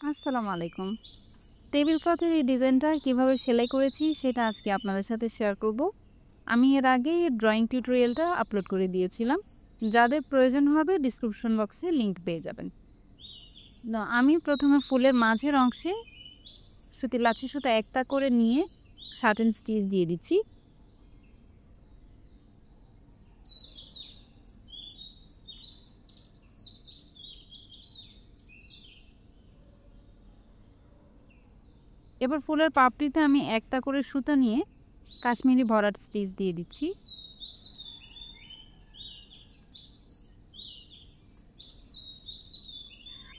আসসালামু আলাইকুম। টেবিল ক্লথের এই ডিজাইনটা কিভাবে সেলাই করেছি সেটা আজকে আপনাদের সাথে শেয়ার করব। আমি এর আগেই ড্রয়িং টিউটোরিয়ালটা আপলোড করে দিয়েছিলাম। যাদের প্রয়োজন হবে ডেসক্রিপশন বক্সে লিংক পেয়ে যাবেন। আমি প্রথমে ফুলের মাঝের অংশে সুতির লাচ্ছি সুতা একটা করে নিয়ে শার্টেন স্টিচ দিয়ে দিচ্ছি। এবার ফুলের পাপড়িতে আমি একটা করে সুতা নিয়ে কাশ্মীরি ভরাট স্টিচ দিয়ে দিচ্ছি।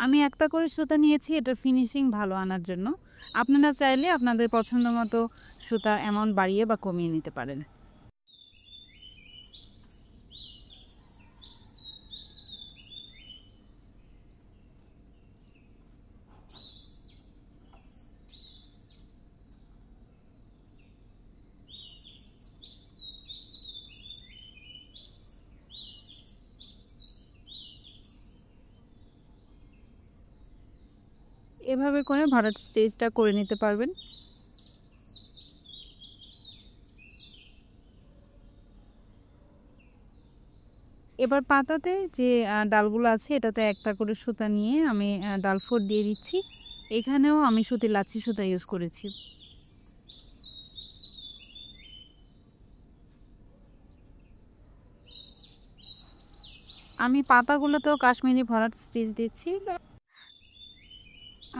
আমি একটা করে সুতা নিয়েছি এটার ফিনিশিং ভালো আনার জন্য। আপনারা চাইলে আপনাদের পছন্দ মতো সুতা অ্যামাউন্ট বাড়িয়ে বা কমিয়ে নিতে পারেন। এভাবে করে ভরাট স্টিচটা করে নিতে পারবেন। এবার পাতাতে যে ডালগুলো আছে এটাতে একটা করে সুতা নিয়ে আমি ডাল ফোর দিয়ে দিচ্ছি। এখানেও আমি সুতির লাচ্ছি সুতা ইউজ করেছি। আমি পাতাগুলোতেও কাশ্মীরি ভরাট স্টিচ দিচ্ছি।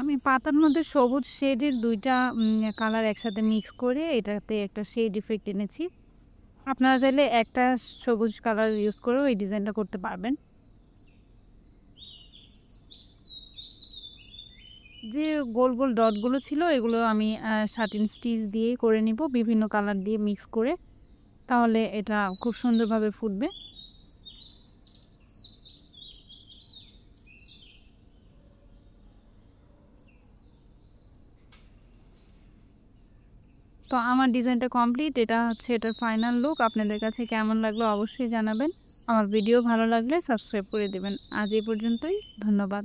আমি পাতার মধ্যে সবুজ শেডের দুইটা কালার একসাথে মিক্স করে এটাতে একটা শেড ইফেক্ট এনেছি। আপনারা চাইলে একটা সবুজ কালার ইউজ করেও এই ডিজাইনটা করতে পারবেন। যে গোল গোল ডটগুলো ছিল এগুলো আমি শার্টিন স্টিচ দিয়ে করে নিব, বিভিন্ন কালার দিয়ে মিক্স করে, তাহলে এটা খুব সুন্দরভাবে ফুটবে। তো আমার ডিজাইনটা কমপ্লিট, এটা হচ্ছে এটার ফাইনাল লুক। আপনাদের কাছে কেমন লাগলো অবশ্যই জানাবেন। আমার ভিডিও ভালো লাগলে সাবস্ক্রাইব করে দেবেন। আজ এই পর্যন্তই, ধন্যবাদ।